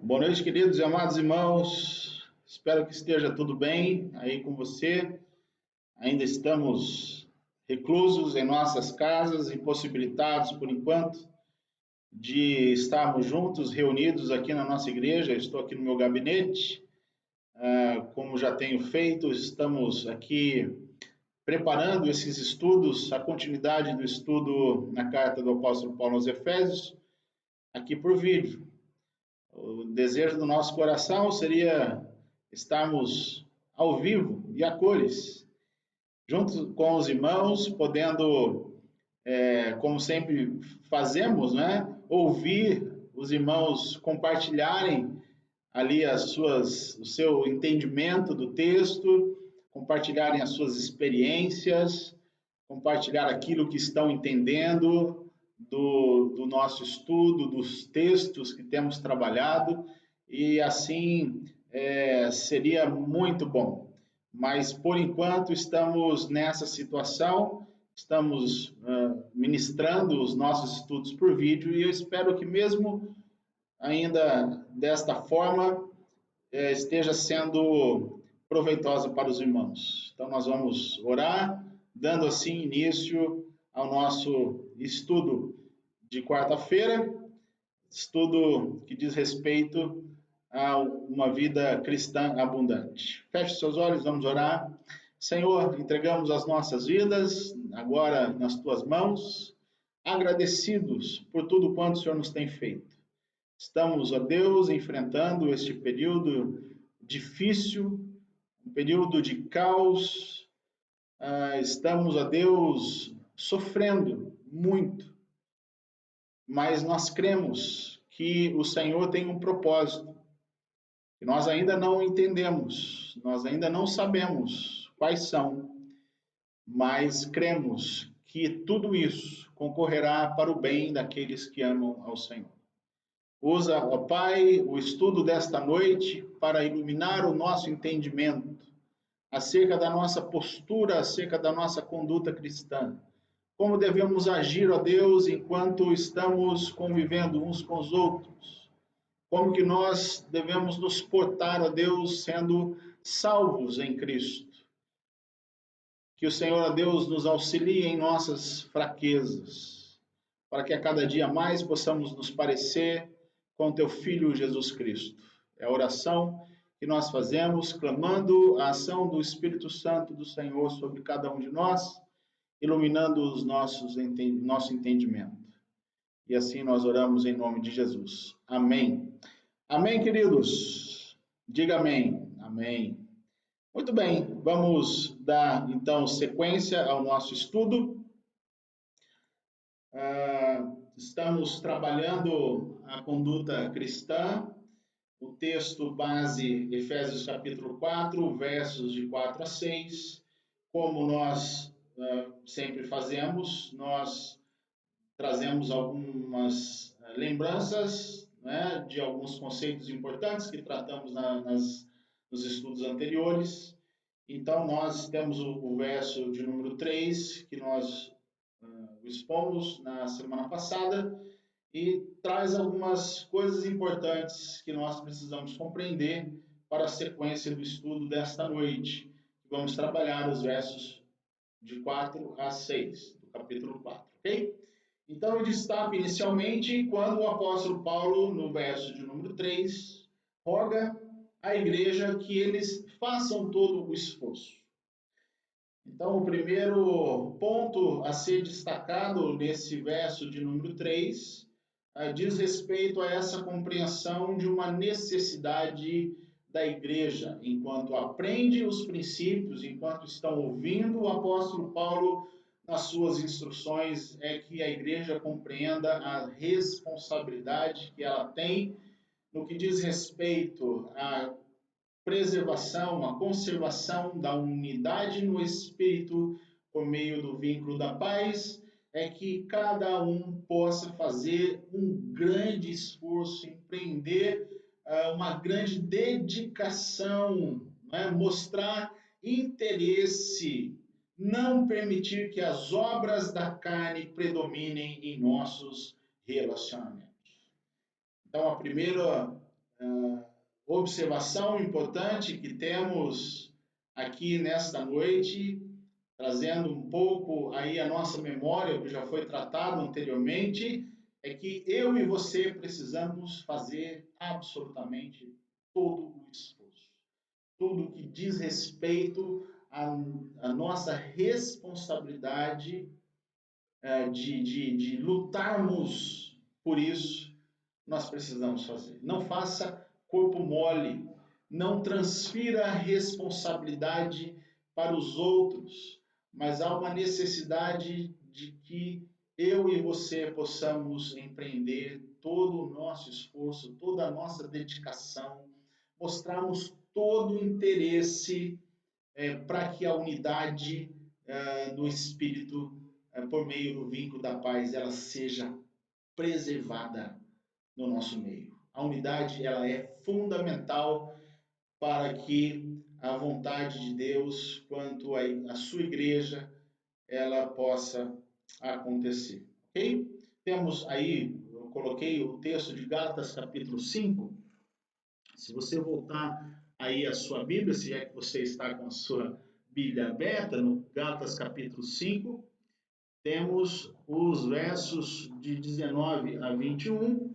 Boa noite, queridos e amados irmãos. Espero que esteja tudo bem aí com você. Ainda estamos reclusos em nossas casas, impossibilitados por enquanto de estarmos juntos, reunidos aqui na nossa igreja. Eu estou aqui no meu gabinete, como já tenho feito, estamos aqui preparando esses estudos, a continuidade do estudo na carta do apóstolo Paulo aos Efésios, aqui por vídeo. O desejo do nosso coração seria estarmos ao vivo e a cores, junto com os irmãos, podendo, como sempre fazemos, né, ouvir os irmãos compartilharem ali o seu entendimento do texto, compartilharem as suas experiências, compartilhar aquilo que estão entendendo do nosso estudo, dos textos que temos trabalhado, e assim seria muito bom. Mas, por enquanto, estamos nessa situação, estamos ministrando os nossos estudos por vídeo, e eu espero que mesmo ainda desta forma esteja sendo proveitosa para os irmãos. Então, nós vamos orar, dando assim início ao nosso estudo de quarta-feira, estudo que diz respeito a uma vida cristã abundante. Feche seus olhos, vamos orar. Senhor, entregamos as nossas vidas agora nas tuas mãos, agradecidos por tudo quanto o Senhor nos tem feito. Estamos, ó Deus, enfrentando este período difícil, um período de caos. Estamos, ó Deus, sofrendo muito, mas nós cremos que o Senhor tem um propósito, que nós ainda não entendemos, nós ainda não sabemos quais são, mas cremos que tudo isso concorrerá para o bem daqueles que amam ao Senhor. Usa, ó Pai, o estudo desta noite para iluminar o nosso entendimento acerca da nossa postura, acerca da nossa conduta cristã. Como devemos agir, ó Deus, enquanto estamos convivendo uns com os outros. Como que nós devemos nos portar, ó Deus, sendo salvos em Cristo. Que o Senhor, ó Deus, nos auxilie em nossas fraquezas, para que a cada dia mais possamos nos parecer com teu Filho Jesus Cristo. É a oração que nós fazemos, clamando a ação do Espírito Santo do Senhor sobre cada um de nós, iluminando nosso entendimento. E assim nós oramos em nome de Jesus. Amém. Amém, queridos? Diga amém. Amém. Muito bem, vamos dar então sequência ao nosso estudo. Estamos trabalhando a conduta cristã, o texto base, Efésios capítulo 4, versos de 4 a 6. Como nós sempre fazemos, nós trazemos algumas lembranças, né, de alguns conceitos importantes que tratamos nos estudos anteriores. Então, nós temos o verso de número 3, que nós expomos na semana passada, e traz algumas coisas importantes que nós precisamos compreender para a sequência do estudo desta noite. Vamos trabalhar os versos de 4 a 6, do capítulo 4, ok? Então, eu destaco inicialmente quando o apóstolo Paulo, no verso de número 3, roga à igreja que eles façam todo o esforço. Então, o primeiro ponto a ser destacado nesse verso de número 3 diz respeito a essa compreensão de uma necessidade da igreja, enquanto aprende os princípios, enquanto estão ouvindo o apóstolo Paulo nas suas instruções, é que a igreja compreenda a responsabilidade que ela tem no que diz respeito à preservação, a conservação da unidade no espírito por meio do vínculo da paz, é que cada um possa fazer um grande esforço, empreender uma grande dedicação, né? Mostrar interesse, não permitir que as obras da carne predominem em nossos relacionamentos. Então, a primeira observação importante que temos aqui nesta noite, trazendo um pouco aí a nossa memória, o que já foi tratado anteriormente, é que eu e você precisamos fazer absolutamente todo o esforço. Tudo que diz respeito à nossa responsabilidade de lutarmos por isso, nós precisamos fazer. Não faça corpo mole, não transfira a responsabilidade para os outros, mas há uma necessidade de que eu e você possamos empreender todo o nosso esforço, toda a nossa dedicação, mostrarmos todo o interesse para que a unidade do Espírito, por meio do vínculo da paz, ela seja preservada no nosso meio. A unidade ela é fundamental para que a vontade de Deus quanto à sua igreja ela possa acontecer, ok? Temos aí, eu coloquei o texto de Gálatas capítulo 5. Se você voltar aí a sua Bíblia, se é que você está com a sua Bíblia aberta, no Gálatas capítulo 5, temos os versos de 19 a 21,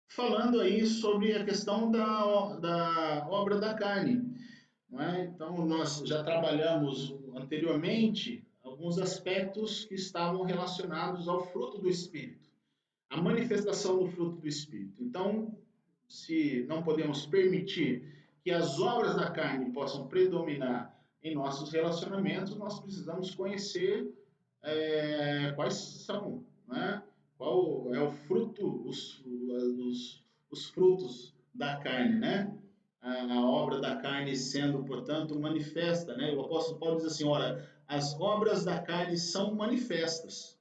falando aí sobre a questão da obra da carne. Não é? Então, nós já trabalhamos anteriormente alguns aspectos que estavam relacionados ao fruto do Espírito, a manifestação do fruto do Espírito. Então, se não podemos permitir que as obras da carne possam predominar em nossos relacionamentos, nós precisamos conhecer quais são, né? Qual é o fruto, os frutos da carne, né? A obra da carne sendo, portanto, manifesta, né? O apóstolo Paulo diz assim, ora, as obras da carne são manifestas.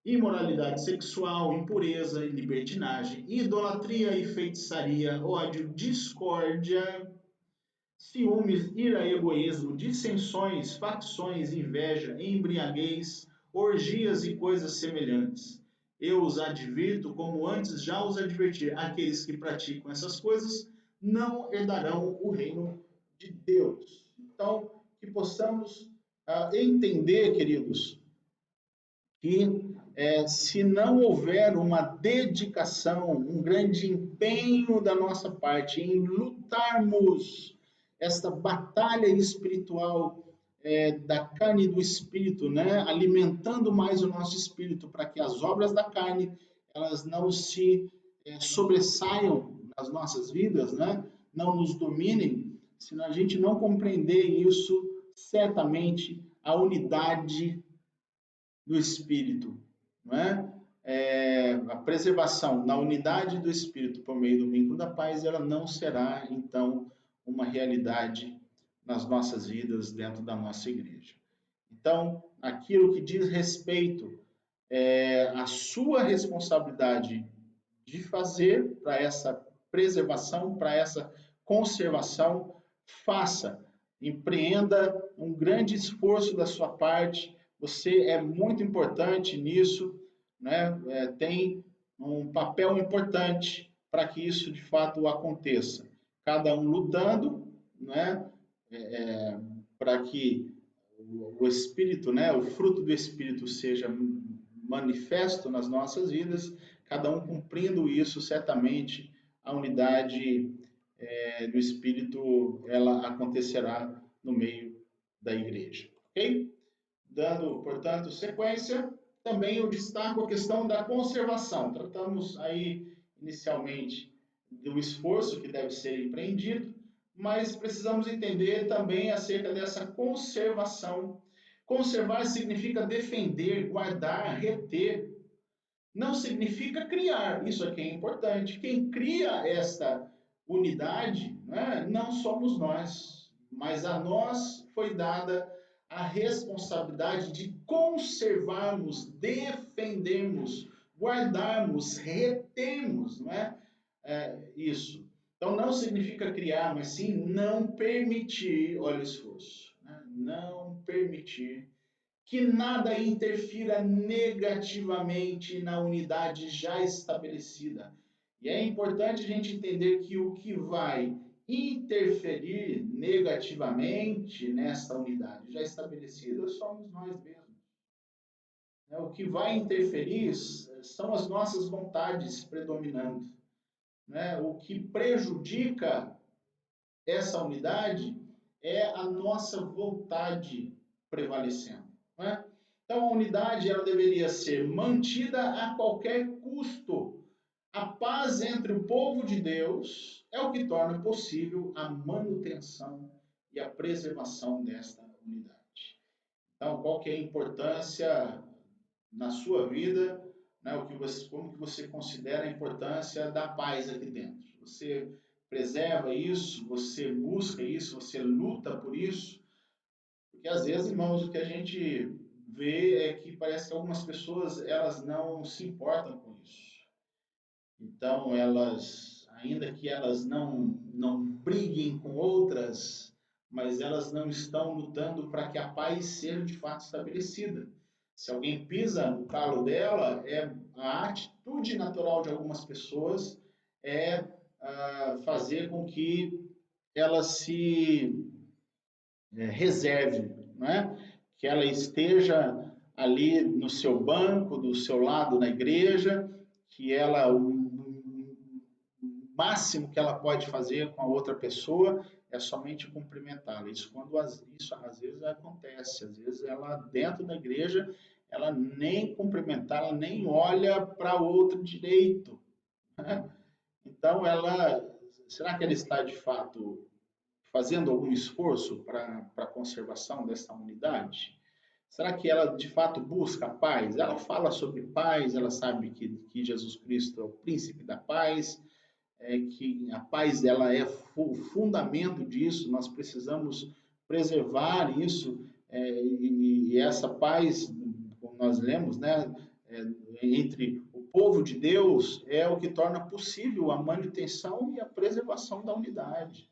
Imoralidade sexual, impureza e libertinagem, idolatria e feitiçaria, ódio, discórdia, ciúmes, ira, egoísmo, dissensões, facções, inveja, embriaguez, orgias e coisas semelhantes. Eu os advirto, como antes já os adverti, aqueles que praticam essas coisas não herdarão o reino de Deus. Então, que possamos entender, queridos, que se não houver uma dedicação, um grande empenho da nossa parte em lutarmos esta batalha espiritual da carne e do espírito, né? Alimentando mais o nosso espírito para que as obras da carne elas não se sobressaiam nas nossas vidas, né? Não nos dominem. Se a gente não compreender isso, certamente a unidade do espírito, não é? A preservação na unidade do espírito por meio do vínculo da paz, ela não será então uma realidade nas nossas vidas dentro da nossa igreja. Então, aquilo que diz respeito à sua responsabilidade de fazer para essa preservação, para essa conservação, faça, empreenda um grande esforço da sua parte. Você é muito importante nisso, né? Tem um papel importante para que isso de fato aconteça. Cada um lutando, né? Para que o Espírito, né? O fruto do Espírito seja manifesto nas nossas vidas, cada um cumprindo isso, certamente a unidade do Espírito ela acontecerá no meio da igreja, ok? Dando, portanto, sequência, também eu destaco a questão da conservação. Tratamos aí inicialmente do esforço que deve ser empreendido, mas precisamos entender também acerca dessa conservação. Conservar significa defender, guardar, reter. Não significa criar, isso aqui é importante. Quem cria esta unidade, né, não somos nós, mas a nós foi dada a responsabilidade de conservarmos, defendermos, guardarmos, retermos, não é? Isso. Então não significa criar, mas sim não permitir, olha o esforço, né? Não permitir que nada interfira negativamente na unidade já estabelecida. E é importante a gente entender que o que vai interferir negativamente nessa unidade já estabelecida somos nós mesmos. O que vai interferir são as nossas vontades predominando. O que prejudica essa unidade é a nossa vontade prevalecendo. Então, a unidade ela deveria ser mantida a qualquer custo. A paz entre o povo de Deus é o que torna possível a manutenção e a preservação desta unidade. Então, qual que é a importância na sua vida, como que você considera a importância da paz aqui dentro? Você preserva isso, você busca isso, você luta por isso? Porque às vezes, irmãos, o que a gente vê é que parece que algumas pessoas elas não se importam com isso. Então, elas, ainda que elas não briguem com outras, mas elas não estão lutando para que a paz seja de fato estabelecida. Se alguém pisa no calo dela, a atitude natural de algumas pessoas é fazer com que ela se reserve, né? Que ela esteja ali no seu banco, do seu lado na igreja, que ela o máximo que ela pode fazer com a outra pessoa é somente cumprimentá-la. Isso às vezes acontece, às vezes ela dentro da igreja ela nem cumprimentar, ela nem olha para o outro direito. Né? Então será que ela está de fato fazendo algum esforço para a conservação dessa unidade? Será que ela de fato busca a paz? Ela fala sobre paz, ela sabe que Jesus Cristo é o príncipe da paz, que a paz ela é o fundamento disso, nós precisamos preservar isso, e essa paz, como nós lemos, né, entre o povo de Deus, é o que torna possível a manutenção e a preservação da unidade.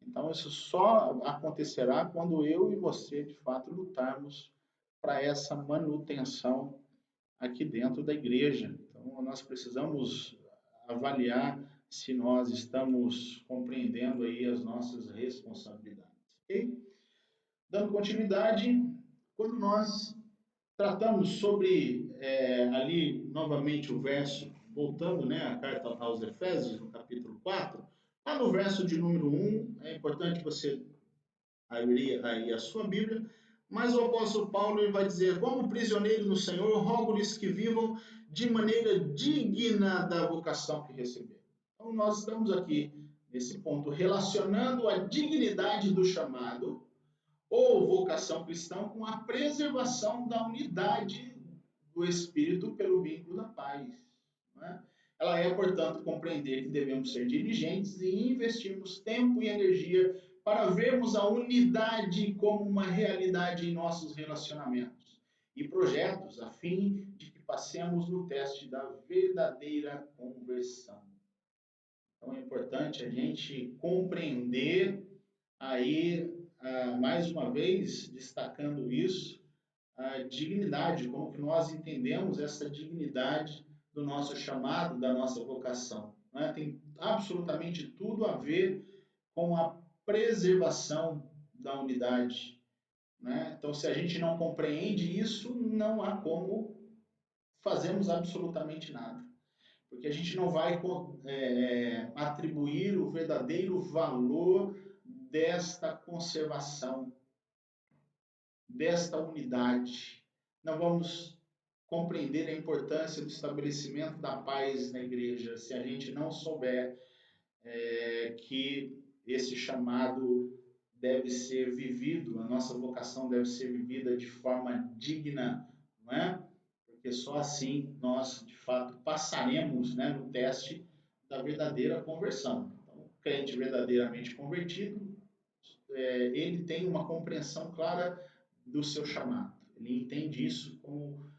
Então, isso só acontecerá quando eu e você, de fato, lutarmos para essa manutenção aqui dentro da igreja. Então, nós precisamos avaliar se nós estamos compreendendo aí as nossas responsabilidades. Okay? Dando continuidade, quando nós tratamos sobre ali novamente o verso, voltando, né, a carta aos Efésios, no capítulo 4, lá no verso de número 1, é importante você abrir aí a sua Bíblia, mas o apóstolo Paulo ele vai dizer: como prisioneiro no Senhor, rogo-lhes que vivam de maneira digna da vocação que receberam. Então, nós estamos aqui nesse ponto relacionando a dignidade do chamado ou vocação cristã com a preservação da unidade do Espírito pelo vínculo da paz. Não é? Ela é, portanto, compreender que devemos ser diligentes e investirmos tempo e energia para vermos a unidade como uma realidade em nossos relacionamentos e projetos, a fim de que passemos no teste da verdadeira conversão. Então é importante a gente compreender aí, mais uma vez, destacando isso, a dignidade, como que nós entendemos essa dignidade do nosso chamado, da nossa vocação. Né? Tem absolutamente tudo a ver com a preservação da unidade. Né? Então, se a gente não compreende isso, não há como fazermos absolutamente nada. Porque a gente não vai atribuir o verdadeiro valor desta conservação, desta unidade. Não vamos compreender a importância do estabelecimento da paz na igreja se a gente não souber que esse chamado deve ser vivido, a nossa vocação deve ser vivida de forma digna, não é? Porque só assim nós, de fato, passaremos, né, no teste da verdadeira conversão. Então, o crente verdadeiramente convertido, ele tem uma compreensão clara do seu chamado. Ele entende isso como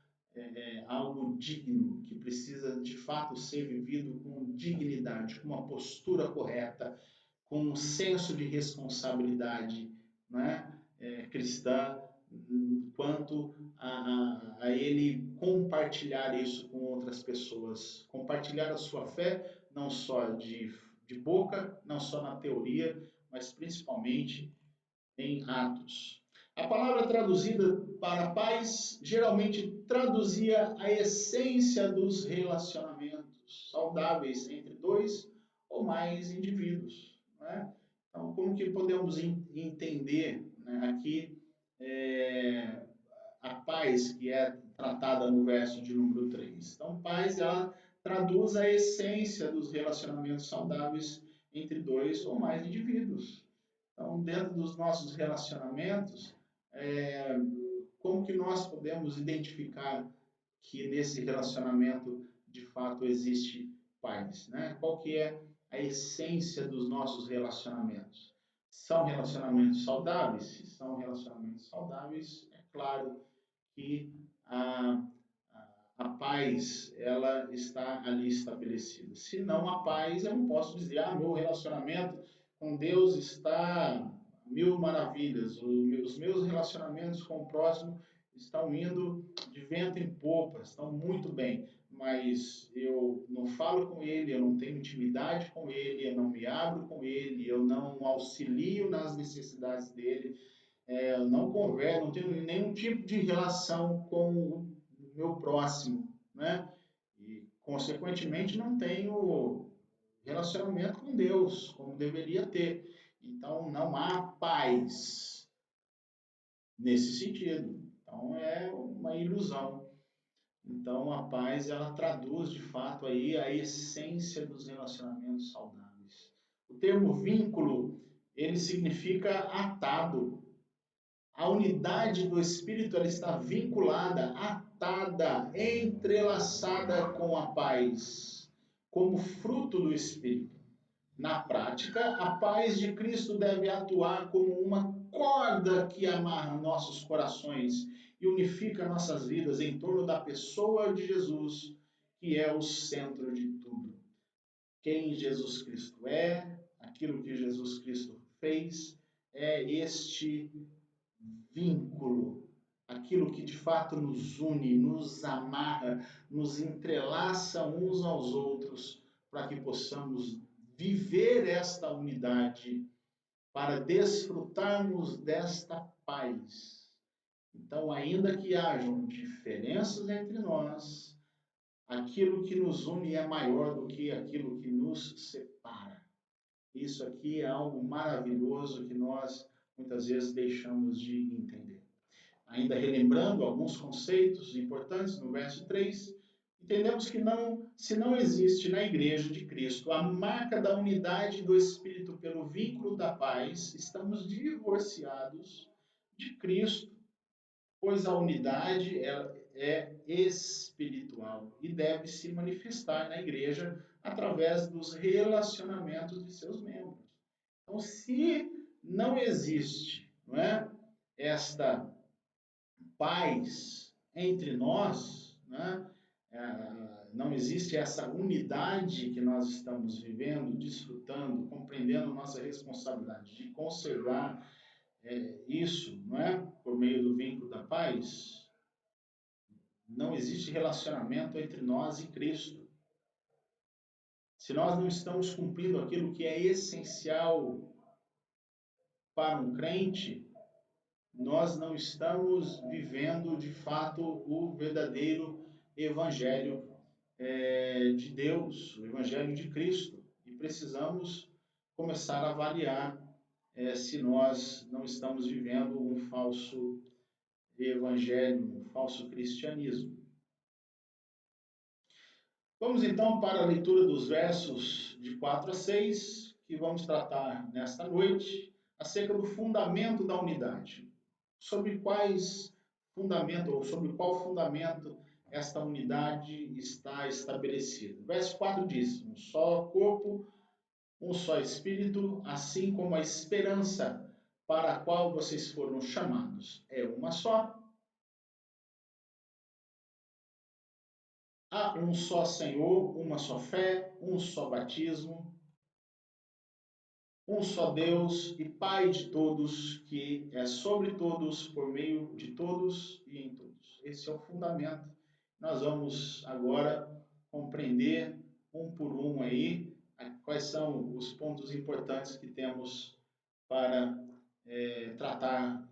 algo digno, que precisa de fato ser vivido com dignidade, com uma postura correta, com um senso de responsabilidade, né, cristã quanto a ele compartilhar isso com outras pessoas, compartilhar a sua fé, não só de boca, não só na teoria, mas principalmente em atos. A palavra traduzida para paz geralmente traduzia a essência dos relacionamentos saudáveis entre dois ou mais indivíduos. Né? Então, como que podemos entender, né, aqui a paz que é tratada no verso de número 3? Então, paz, ela traduz a essência dos relacionamentos saudáveis entre dois ou mais indivíduos. Então, dentro dos nossos relacionamentos, como que nós podemos identificar que nesse relacionamento de fato existe paz, né? Qual que é a essência dos nossos relacionamentos? São relacionamentos saudáveis? Se são relacionamentos saudáveis, é claro que a paz ela está ali estabelecida. Se não a paz, eu não posso dizer, meu relacionamento com Deus está mil maravilhas, os meus relacionamentos com o próximo estão indo de vento em popa, estão muito bem, mas eu não falo com ele, eu não tenho intimidade com ele, eu não me abro com ele, eu não auxilio nas necessidades dele, eu não converso, não tenho nenhum tipo de relação com o meu próximo, né? E, consequentemente, não tenho relacionamento com Deus, como deveria ter. Então, não há paz nesse sentido. Então, é uma ilusão. Então, a paz, ela traduz, de fato, aí a essência dos relacionamentos saudáveis. O termo vínculo, ele significa atado. A unidade do Espírito ela está vinculada, atada, entrelaçada com a paz, como fruto do Espírito. Na prática, a paz de Cristo deve atuar como uma corda que amarra nossos corações e unifica nossas vidas em torno da pessoa de Jesus, que é o centro de tudo. Quem Jesus Cristo é, aquilo que Jesus Cristo fez, é este vínculo, aquilo que de fato nos une, nos amarra, nos entrelaça uns aos outros, para que possamos viver esta unidade, para desfrutarmos desta paz. Então, ainda que hajam diferenças entre nós, aquilo que nos une é maior do que aquilo que nos separa. Isso aqui é algo maravilhoso que nós muitas vezes deixamos de entender. Ainda relembrando alguns conceitos importantes no verso 3, entendemos que se não existe na Igreja de Cristo a marca da unidade do Espírito pelo vínculo da paz, estamos divorciados de Cristo, pois a unidade é espiritual e deve se manifestar na Igreja através dos relacionamentos de seus membros. Então, se não existe, não é, esta paz entre nós, né? Não existe essa unidade que nós estamos vivendo, desfrutando, compreendendo nossa responsabilidade de conservar isso, não é? Por meio do vínculo da paz, não existe relacionamento entre nós e Cristo. Se nós não estamos cumprindo aquilo que é essencial para um crente, nós não estamos vivendo de fato o verdadeiro evangelho de Deus, o evangelho de Cristo. E precisamos começar a avaliar se nós não estamos vivendo um falso evangelho, um falso cristianismo. Vamos então para a leitura dos versos de 4 a 6, que vamos tratar nesta noite acerca do fundamento da unidade. Sobre quais fundamento ou sobre qual fundamento esta unidade está estabelecida. O verso 4 diz: um só corpo, um só espírito, assim como a esperança para a qual vocês foram chamados é uma só. Há um só Senhor, uma só fé, um só batismo, um só Deus e Pai de todos, que é sobre todos, por meio de todos e em todos. Esse é o fundamento. Nós vamos agora compreender um por um aí quais são os pontos importantes que temos para tratar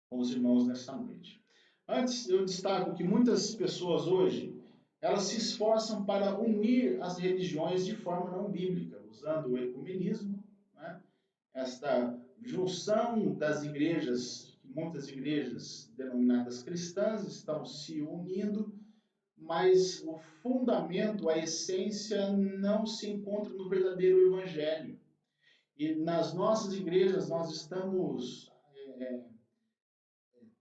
com os irmãos nesta noite. Antes, eu destaco que muitas pessoas hoje, elas se esforçam para unir as religiões de forma não bíblica, usando o ecumenismo, né? Esta junção das igrejas, muitas igrejas denominadas cristãs estão se unindo, mas o fundamento, a essência, não se encontra no verdadeiro evangelho. E nas nossas igrejas nós estamos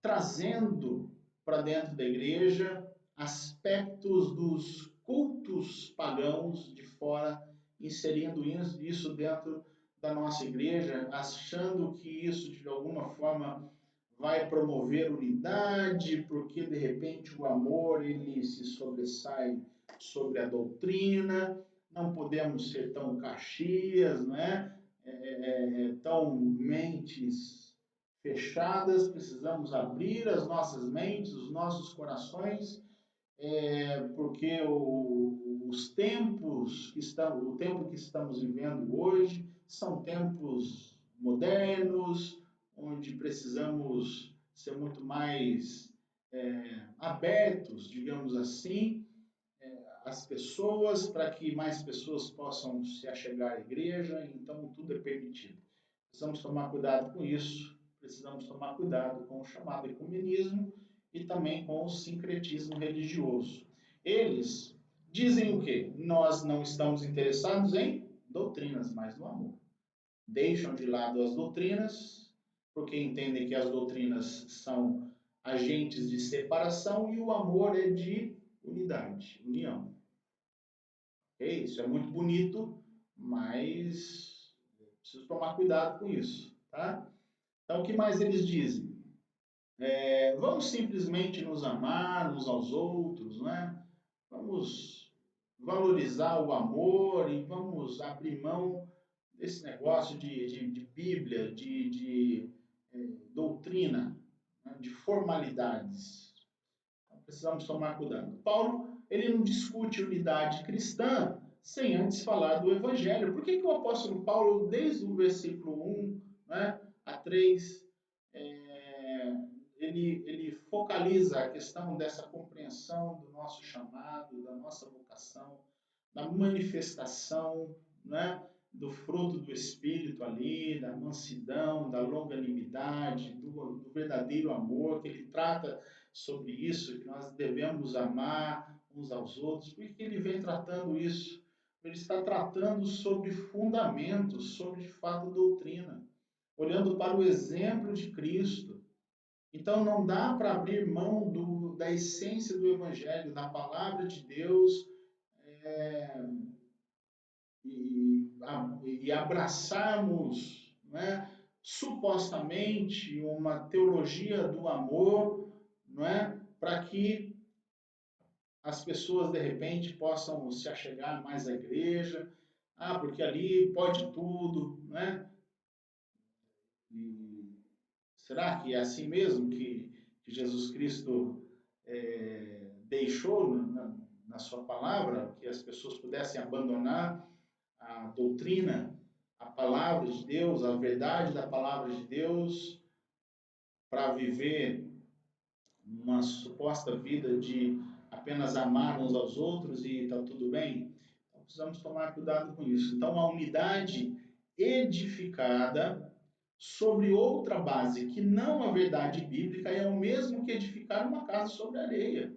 trazendo para dentro da igreja aspectos dos cultos pagãos de fora, inserindo isso dentro da nossa igreja, achando que isso de alguma forma vai promover unidade, porque de repente o amor ele se sobressai sobre a doutrina, não podemos ser tão caxias, não é? Tão mentes fechadas, precisamos abrir as nossas mentes, os nossos corações, porque os tempos que o tempo que estamos vivendo hoje são tempos modernos, onde precisamos ser muito mais abertos, digamos assim, às pessoas, para que mais pessoas possam se achegar à igreja, então tudo é permitido. Precisamos tomar cuidado com isso, precisamos tomar cuidado com o chamado ecumenismo e também com o sincretismo religioso. Eles dizem o quê? Nós não estamos interessados em doutrinas, mas no amor. Deixam de lado as doutrinas, porque entendem que as doutrinas são agentes de separação e o amor é de unidade, união. Okay? Isso é muito bonito, mas preciso tomar cuidado com isso, tá? Então, o que mais eles dizem? Vamos simplesmente nos amar uns aos outros, né? Vamos valorizar o amor e vamos abrir mão desse negócio de Bíblia, de doutrina, né? De formalidades. Então, precisamos tomar cuidado. Paulo, ele não discute unidade cristã sem antes falar do Evangelho. Por que o apóstolo Paulo, desde o versículo 1, né, a 3, ele focaliza a questão dessa compreensão do nosso chamado, da nossa vocação, da manifestação, né, do fruto do Espírito ali, da mansidão, da longanimidade, do verdadeiro amor, que ele trata sobre isso, que nós devemos amar uns aos outros. Por que ele vem tratando isso? Ele está tratando sobre fundamentos, sobre de fato doutrina, olhando para o exemplo de Cristo. Então não dá para abrir mão da essência do Evangelho, da palavra de Deus, e abraçarmos, né, supostamente uma teologia do amor, não é, para que as pessoas de repente possam se achegar mais à igreja, porque ali pode tudo, né? E será que é assim mesmo que Jesus Cristo deixou na sua palavra, que as pessoas pudessem abandonar a doutrina, a palavra de Deus, a verdade da palavra de Deus, para viver uma suposta vida de apenas amar uns aos outros e está tudo bem? Então, precisamos tomar cuidado com isso. Então, a unidade edificada sobre outra base, que não a verdade bíblica, é o mesmo que edificar uma casa sobre areia.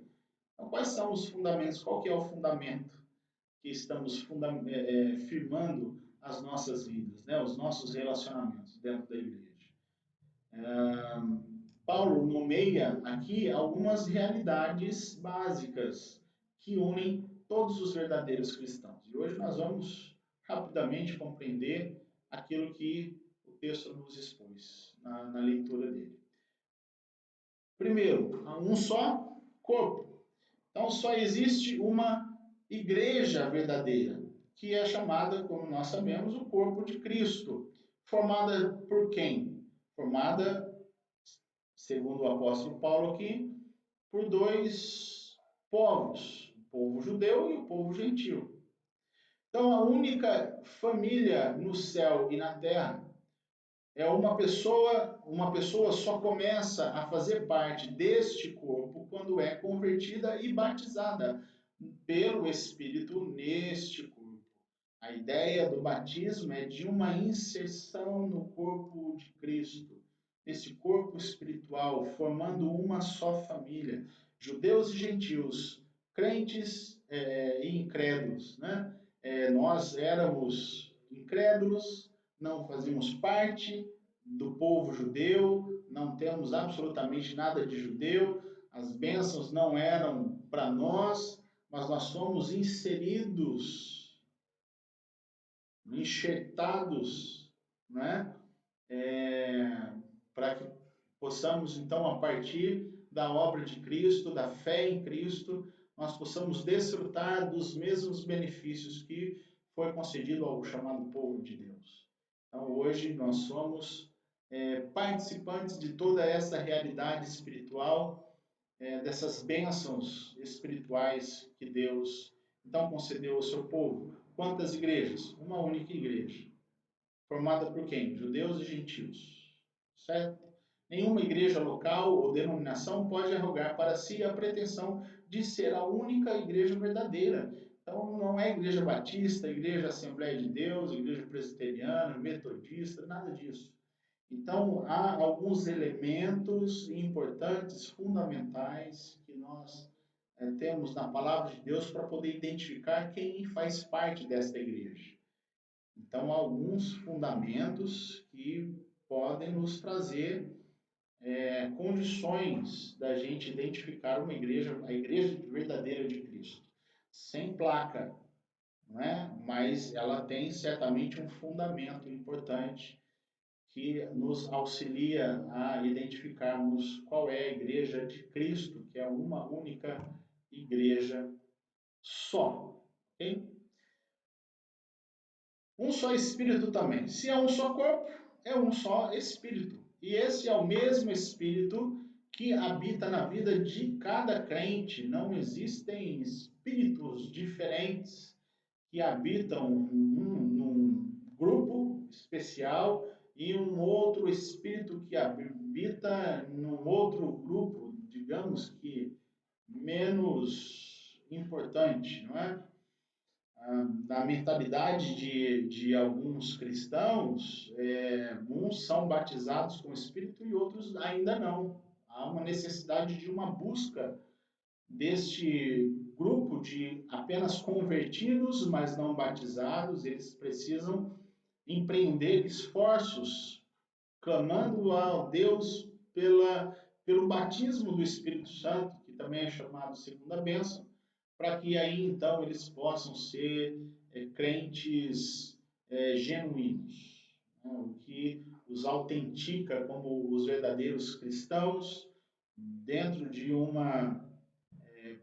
Então, quais são os fundamentos? Qual que é o fundamento que estamos firmando as nossas vidas, né? Os nossos relacionamentos dentro da igreja? Paulo nomeia aqui algumas realidades básicas que unem todos os verdadeiros cristãos. E hoje nós vamos rapidamente compreender aquilo que o texto nos expôs na leitura dele. Primeiro, um só corpo. Então, só existe uma igreja verdadeira. que é chamada, como nós sabemos, o corpo de Cristo. Formada por quem? Formada, segundo o apóstolo Paulo aqui, por dois povos, o povo judeu e o povo gentil. Então, a única família no céu e na terra é uma pessoa só começa a fazer parte deste corpo quando é convertida e batizada pelo Espírito neste corpo. A ideia do batismo é de uma inserção no corpo de Cristo, nesse corpo espiritual, formando uma só família, judeus e gentios, crentes e incrédulos, né? Nós éramos incrédulos, não fazíamos parte do povo judeu, não temos absolutamente nada de judeu, as bênçãos não eram para nós, mas nós somos inseridos, enxertados, né? Para que possamos, então, a partir da obra de Cristo, da fé em Cristo, nós possamos desfrutar dos mesmos benefícios que foi concedido ao chamado povo de Deus. Então, hoje nós somos participantes de toda essa realidade espiritual, dessas bênçãos espirituais que Deus, então, concedeu ao seu povo. Quantas igrejas? Uma única igreja. Formada por quem? Judeus e gentios. Certo? Nenhuma igreja local ou denominação pode arrogar para si a pretensão de ser a única igreja verdadeira. Então, não é igreja batista, igreja Assembleia de Deus, igreja presbiteriana, metodista, nada disso. Então, há alguns elementos importantes, fundamentais, que nós temos na palavra de Deus para poder identificar quem faz parte desta igreja. Então, há alguns fundamentos que podem nos trazer condições da gente identificar uma igreja, a igreja verdadeira de Cristo, sem placa, não é? Mas ela tem certamente um fundamento importante que nos auxilia a identificarmos qual é a igreja de Cristo, que é uma única igreja só. Okay? Um só Espírito também. Se é um só corpo, é um só Espírito. E esse é o mesmo Espírito que habita na vida de cada crente. Não existem espíritos diferentes que habitam num grupo especial e um outro espírito que habita num outro grupo, digamos que menos importante, não é? Na mentalidade de alguns cristãos, uns são batizados com o Espírito e outros ainda não. Há uma necessidade de uma busca deste grupo de apenas convertidos, mas não batizados. Eles precisam empreender esforços, clamando a Deus pelo batismo do Espírito Santo, que também é chamado segunda bênção, para que aí então eles possam ser crentes genuínos, né? O que os autentica como os verdadeiros cristãos dentro de uma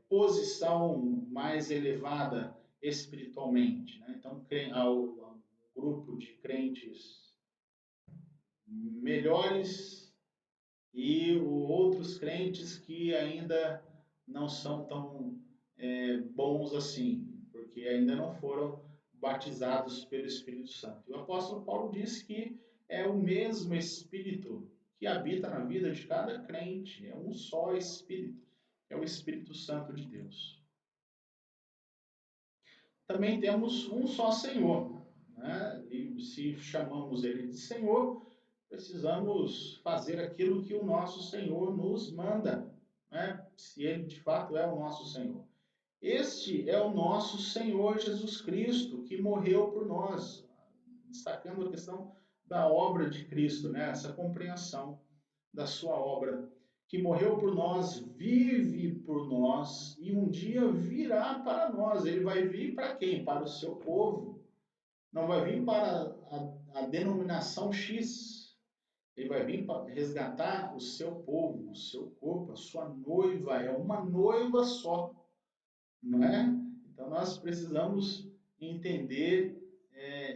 posição mais elevada espiritualmente, né? Então, ao grupo de crentes melhores e outros crentes que ainda não são tão bons assim, porque ainda não foram batizados pelo Espírito Santo. O apóstolo Paulo diz que é o mesmo Espírito que habita na vida de cada crente, é um só Espírito, é o Espírito Santo de Deus. Também temos um só Senhor, né? E se chamamos ele de Senhor, precisamos fazer aquilo que o nosso Senhor nos manda, né? Se ele de fato é o nosso Senhor. Este é o nosso Senhor Jesus Cristo, que morreu por nós, destacando a questão da obra de Cristo, né? Essa compreensão da sua obra, que morreu por nós, vive por nós e um dia virá para nós. Ele vai vir para quem? Para o seu povo. Não vai vir para a denominação X. Ele vai vir para resgatar o seu povo, o seu corpo, a sua noiva. É uma noiva só, não é? Então nós precisamos entender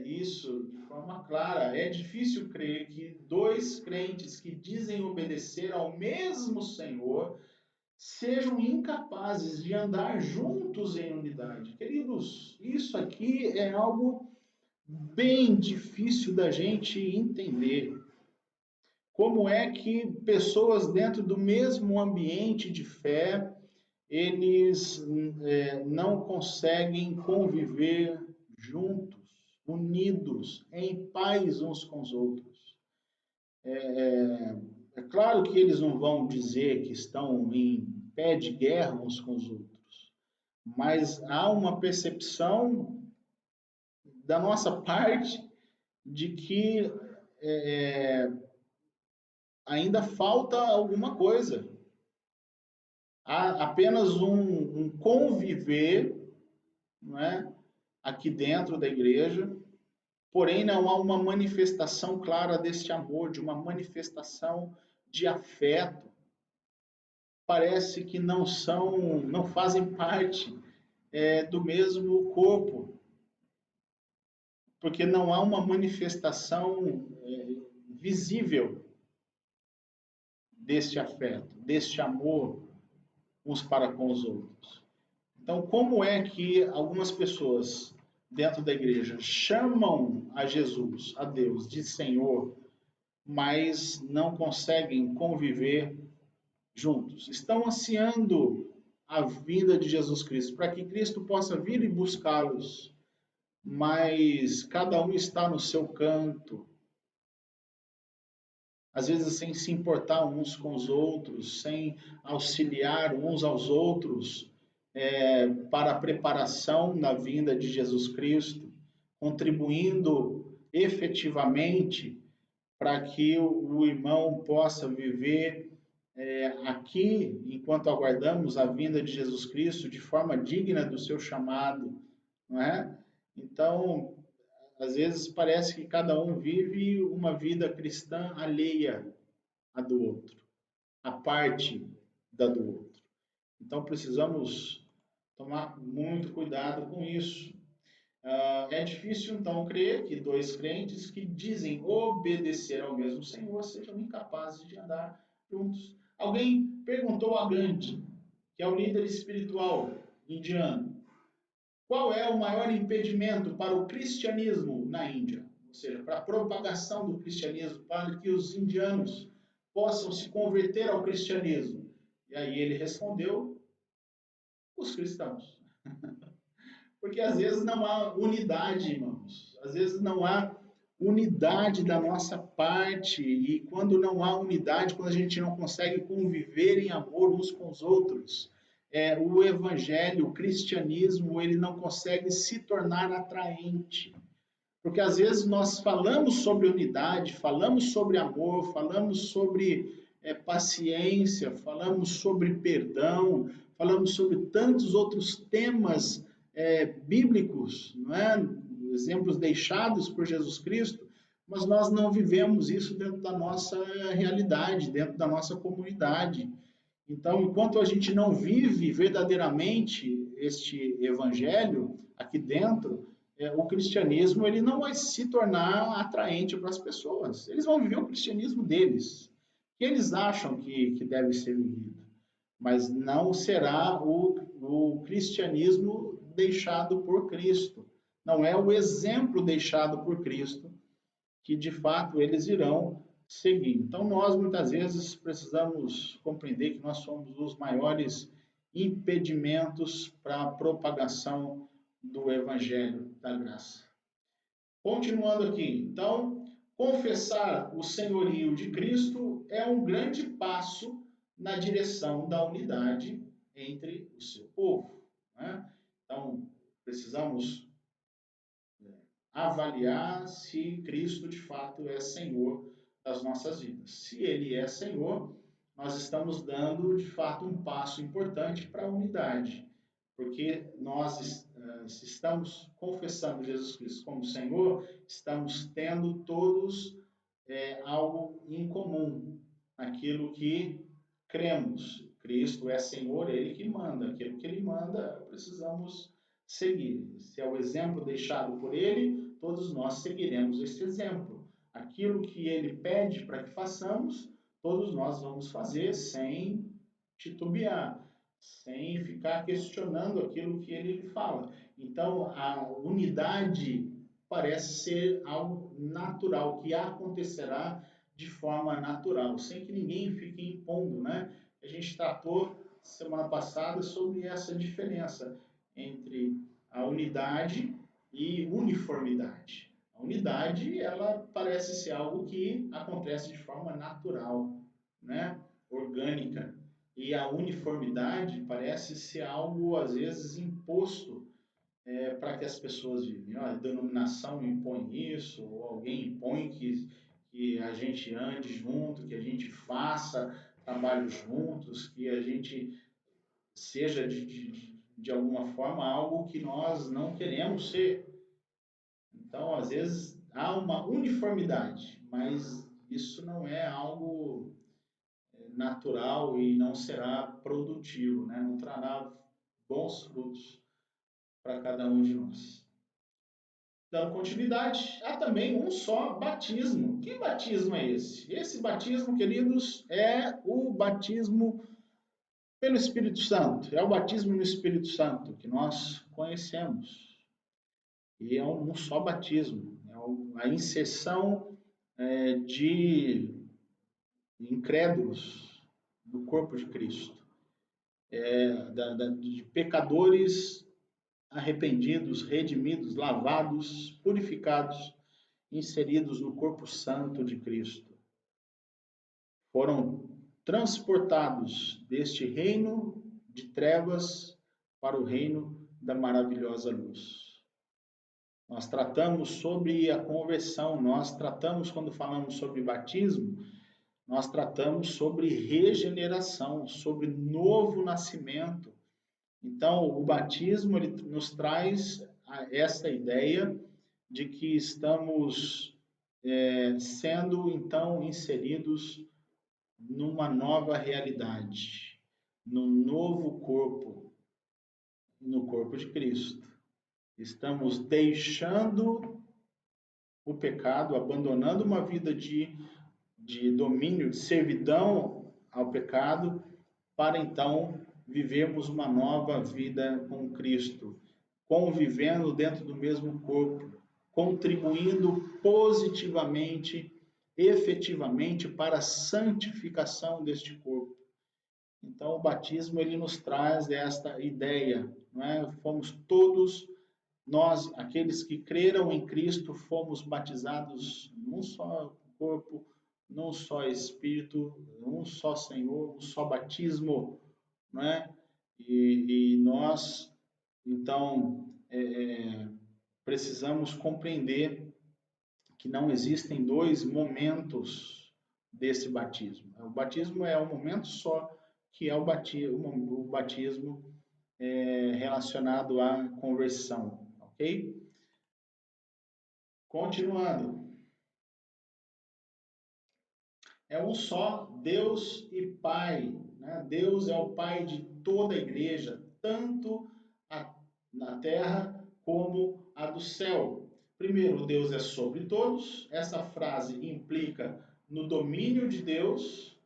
isso de forma clara. É difícil crer que dois crentes que dizem obedecer ao mesmo Senhor sejam incapazes de andar juntos em unidade. Queridos, isso aqui é algo bem difícil da gente entender. Como é que pessoas dentro do mesmo ambiente de fé, eles não conseguem conviver juntos, unidos, em paz uns com os outros? É claro que eles não vão dizer que estão em pé de guerra uns com os outros, mas há uma percepção da nossa parte de que é, ainda falta alguma coisa. Há apenas um conviver, não é, aqui dentro da igreja, porém não há uma manifestação clara deste amor, de uma manifestação de afeto. Parece que não fazem parte do mesmo corpo, porque não há uma manifestação visível deste afeto, deste amor uns para com os outros. Então, como é que algumas pessoas dentro da igreja chamam a Jesus, a Deus, de Senhor, mas não conseguem conviver juntos? Estão ansiando a vinda de Jesus Cristo, para que Cristo possa vir e buscá-los, mas cada um está no seu canto, às vezes sem se importar uns com os outros, sem auxiliar uns aos outros para a preparação na vinda de Jesus Cristo, contribuindo efetivamente para que o irmão possa viver aqui, enquanto aguardamos a vinda de Jesus Cristo, de forma digna do seu chamado, não é? Então, às vezes parece que cada um vive uma vida cristã alheia à do outro, à parte da do outro. Então precisamos tomar muito cuidado com isso. É difícil então crer que dois crentes que dizem obedecer ao mesmo Senhor sejam incapazes de andar juntos. Alguém perguntou a Gandhi, que é o líder espiritual indiano, qual é o maior impedimento para o cristianismo na Índia? Ou seja, para a propagação do cristianismo, para que os indianos possam se converter ao cristianismo. E aí ele respondeu: os cristãos. Porque às vezes não há unidade, irmãos. Às vezes não há unidade da nossa parte. E quando não há unidade, quando a gente não consegue conviver em amor uns com os outros, o evangelho, o cristianismo, ele não consegue se tornar atraente. Porque às vezes nós falamos sobre unidade, falamos sobre amor, falamos sobre paciência, falamos sobre perdão, falamos sobre tantos outros temas bíblicos, não é? Exemplos deixados por Jesus Cristo, mas nós não vivemos isso dentro da nossa realidade, dentro da nossa comunidade. Então, enquanto a gente não vive verdadeiramente este evangelho aqui dentro, o cristianismo ele não vai se tornar atraente para as pessoas. Eles vão viver o cristianismo deles, que eles acham que deve ser vivido, mas não será o cristianismo deixado por Cristo. Não é o exemplo deixado por Cristo que de fato eles irão seguir. Então, nós muitas vezes precisamos compreender que nós somos os maiores impedimentos para a propagação do Evangelho da Graça. Continuando aqui, então, confessar o senhorio de Cristo é um grande passo na direção da unidade entre o seu povo. Né? Então, precisamos avaliar se Cristo de fato é Senhor das nossas vidas. Se Ele é Senhor, nós estamos dando de fato um passo importante para a unidade, porque nós estamos confessando Jesus Cristo como Senhor, estamos tendo todos algo em comum, aquilo que cremos. Cristo é Senhor, Ele que manda. Aquilo que Ele manda, precisamos seguir. Se é o exemplo deixado por ele, todos nós seguiremos esse exemplo. Aquilo que ele pede para que façamos, todos nós vamos fazer sem titubear, sem ficar questionando aquilo que ele fala. Então, a unidade parece ser algo natural, que acontecerá de forma natural, sem que ninguém fique impondo, né? A gente tratou semana passada sobre essa diferença entre a unidade e uniformidade. A unidade, ela parece ser algo que acontece de forma natural, né? Orgânica. E a uniformidade parece ser algo, às vezes, imposto para que as pessoas vivem. A denominação impõe isso, ou alguém impõe que a gente ande junto, que a gente faça trabalho juntos, que a gente seja de alguma forma algo que nós não queremos ser. Então, às vezes, há uma uniformidade, mas isso não é algo natural e não será produtivo, né? Não trará bons frutos para cada um de nós. Dando continuidade, há também um só batismo. Que batismo é esse? Esse batismo, queridos, é o batismo pelo Espírito Santo. É o batismo no Espírito Santo que nós conhecemos. E é um só batismo. É a inserção de incrédulos no corpo de Cristo. De pecadores arrependidos, redimidos, lavados, purificados, inseridos no corpo santo de Cristo. Foram transportados deste reino de trevas para o reino da maravilhosa luz. Nós tratamos sobre a conversão, nós tratamos, quando falamos sobre batismo, nós tratamos sobre regeneração, sobre novo nascimento. Então, o batismo ele nos traz essa ideia de que estamos sendo, então, inseridos numa nova realidade, num novo corpo, no corpo de Cristo. Estamos deixando o pecado, abandonando uma vida de domínio, de servidão ao pecado, para então vivermos uma nova vida com Cristo, convivendo dentro do mesmo corpo, contribuindo positivamente, efetivamente para a santificação deste corpo. Então, o batismo ele nos traz esta ideia, não é? Fomos todos nós, aqueles que creram em Cristo, fomos batizados num só corpo, num só Espírito, num só Senhor, um só batismo, não é? E nós, então, precisamos compreender que não existem dois momentos desse batismo. O batismo é um momento só, que é o batismo relacionado à conversão, ok? Continuando. É um só Deus e Pai, né? Deus é o Pai de toda a igreja, tanto na terra como a do céu. Primeiro, Deus é sobre todos. Essa frase implica no domínio de Deus.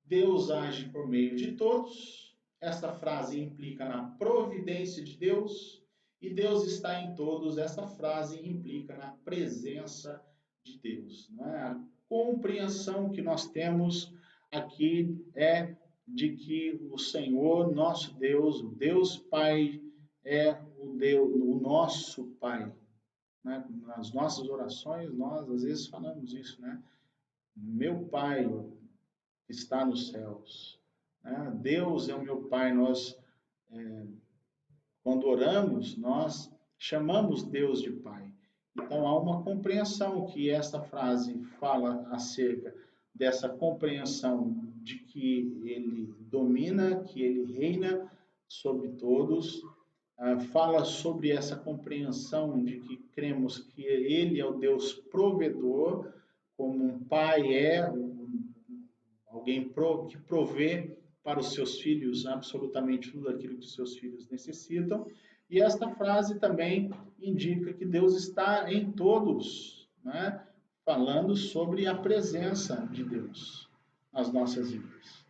Deus age por meio de todos. Esta frase implica na providência de Deus. E Deus está em todos. Essa frase implica na presença de Deus. Não é? A compreensão que nós temos aqui é de que o Senhor, nosso Deus, o Deus Pai, é o nosso Pai. Né? Nas nossas orações, nós às vezes falamos isso, né? Meu Pai está nos céus. Né? Deus é o meu Pai. Nós, quando oramos, nós chamamos Deus de Pai. Então, há uma compreensão que esta frase fala acerca dessa compreensão de que ele domina, que ele reina sobre todos, fala sobre essa compreensão de que cremos que ele é o Deus provedor, como um pai alguém que provê para os seus filhos absolutamente tudo aquilo que os seus filhos necessitam. E esta frase também indica que Deus está em todos, né? Falando sobre a presença de Deus nas nossas vidas.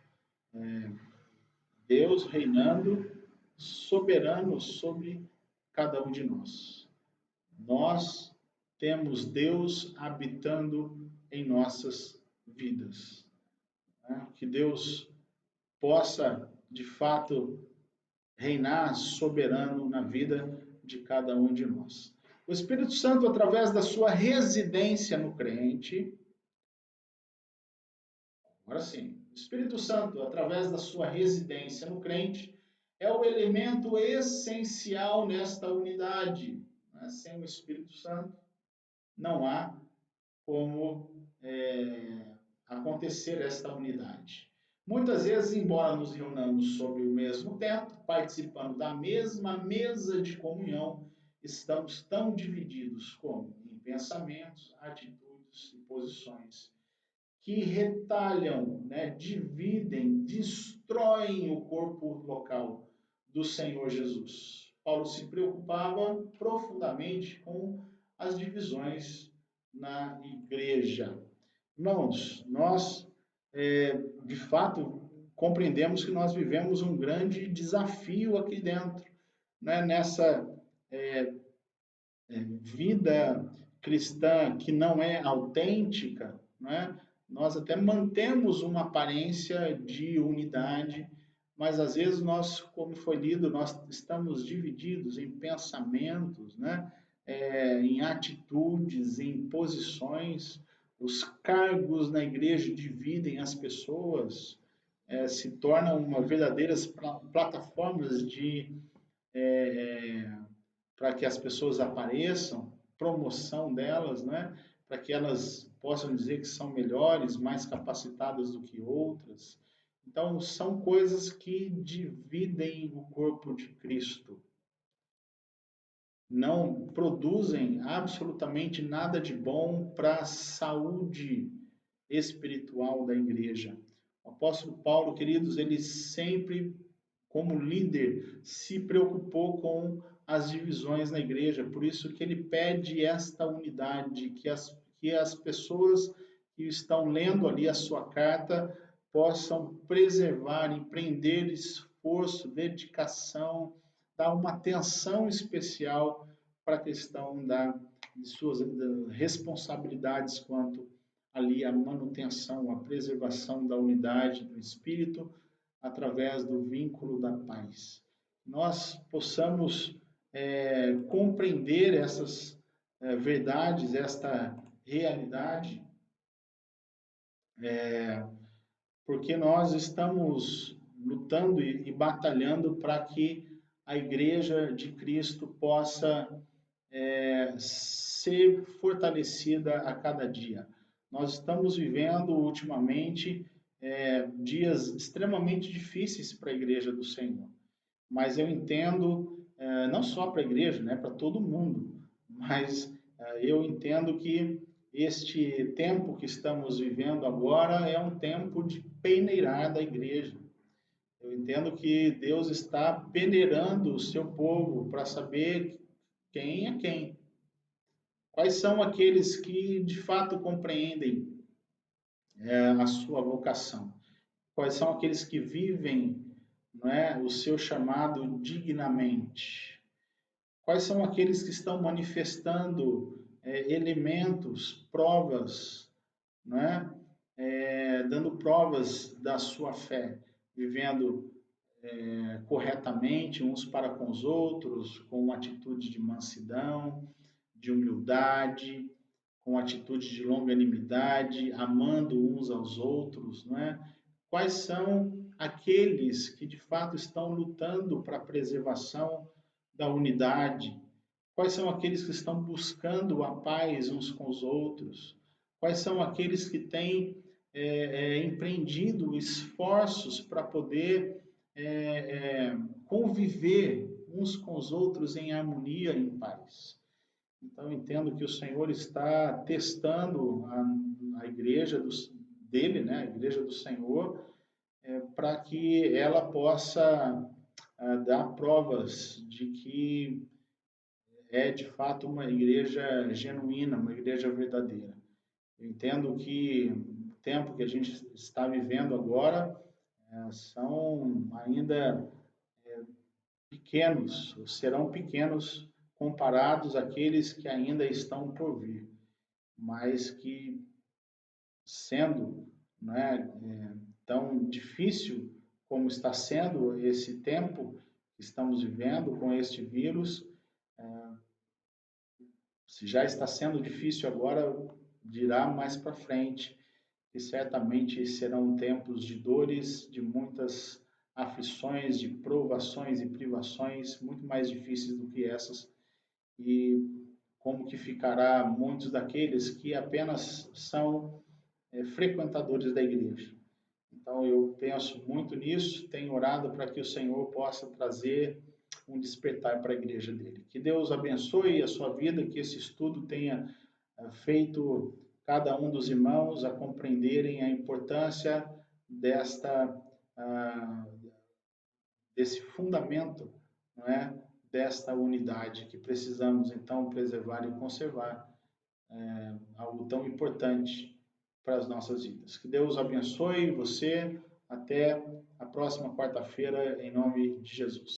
Deus reinando soberano sobre cada um de nós. Nós temos Deus habitando em nossas vidas. Né? Que Deus possa, de fato, reinar soberano na vida de cada um de nós. O Espírito Santo, através da sua residência no crente, agora sim, o Espírito Santo, através da sua residência no crente, é o elemento essencial nesta unidade. Sem o Espírito Santo, não há como acontecer esta unidade. Muitas vezes, embora nos reunamos sob o mesmo teto, participando da mesma mesa de comunhão, estamos tão divididos como em pensamentos, atitudes e posições que retalham, né, dividem, destroem o corpo local do Senhor Jesus. Paulo se preocupava profundamente com as divisões na igreja. Irmãos, nós, de fato, compreendemos que nós vivemos um grande desafio aqui dentro, né? Nessa vida cristã que não é autêntica, né? Nós até mantemos uma aparência de unidade, mas às vezes nós, como foi lido, nós estamos divididos em pensamentos, né? Em atitudes, em posições. Os cargos na igreja dividem as pessoas, se tornam uma verdadeiras plataformas de para que as pessoas apareçam, promoção delas, né? Para que elas possam dizer que são melhores, mais capacitadas do que outras. Então, são coisas que dividem o corpo de Cristo. Não produzem absolutamente nada de bom para a saúde espiritual da igreja. O apóstolo Paulo, queridos, ele sempre, como líder, se preocupou com as divisões na igreja. Por isso que ele pede esta unidade, que as pessoas que estão lendo ali a sua carta possam preservar, empreender esforço, dedicação, dar uma atenção especial para a questão de suas responsabilidades quanto ali a manutenção, a preservação da unidade do espírito através do vínculo da paz. Nós possamos compreender essas verdades, esta realidade, porque nós estamos lutando e batalhando para que a Igreja de Cristo possa ser fortalecida a cada dia. Nós estamos vivendo ultimamente dias extremamente difíceis para a Igreja do Senhor, mas eu entendo, não só para a Igreja, né, para todo mundo, mas eu entendo que este tempo que estamos vivendo agora é um tempo de peneirar da Igreja. Eu entendo que Deus está peneirando o seu povo para saber quem é quem. Quais são aqueles que de fato compreendem a sua vocação? Quais são aqueles que vivem, não é, o seu chamado dignamente? Quais são aqueles que estão manifestando elementos, provas, não é? Dando provas da sua fé, vivendo corretamente uns para com os outros, com uma atitude de mansidão, de humildade, com atitude de longanimidade, amando uns aos outros, não é? Quais são aqueles que de fato estão lutando para a preservação da unidade? Quais são aqueles que estão buscando a paz uns com os outros? Quais são aqueles que têm empreendido esforços para poder conviver uns com os outros em harmonia e em paz? Então, entendo que o Senhor está testando a igreja dele, né, a igreja do Senhor, para que ela possa dá provas de que é de fato uma igreja genuína, uma igreja verdadeira. Eu entendo que o tempo que a gente está vivendo agora são ainda pequenos, serão pequenos comparados àqueles que ainda estão por vir, mas que sendo, né, tão difícil como está sendo esse tempo que estamos vivendo com este vírus, se já está sendo difícil agora, dirá mais para frente, que certamente serão tempos de dores, de muitas aflições, de provações e privações muito mais difíceis do que essas, e como que ficará muitos daqueles que apenas são frequentadores da igreja. Então eu penso muito nisso, tenho orado para que o Senhor possa trazer um despertar para a igreja dele. Que Deus abençoe a sua vida, que esse estudo tenha feito cada um dos irmãos a compreenderem a importância desse fundamento, não é? Desta unidade que precisamos então preservar e conservar, algo tão importante para as nossas vidas. Que Deus abençoe você. Até a próxima quarta-feira, em nome de Jesus.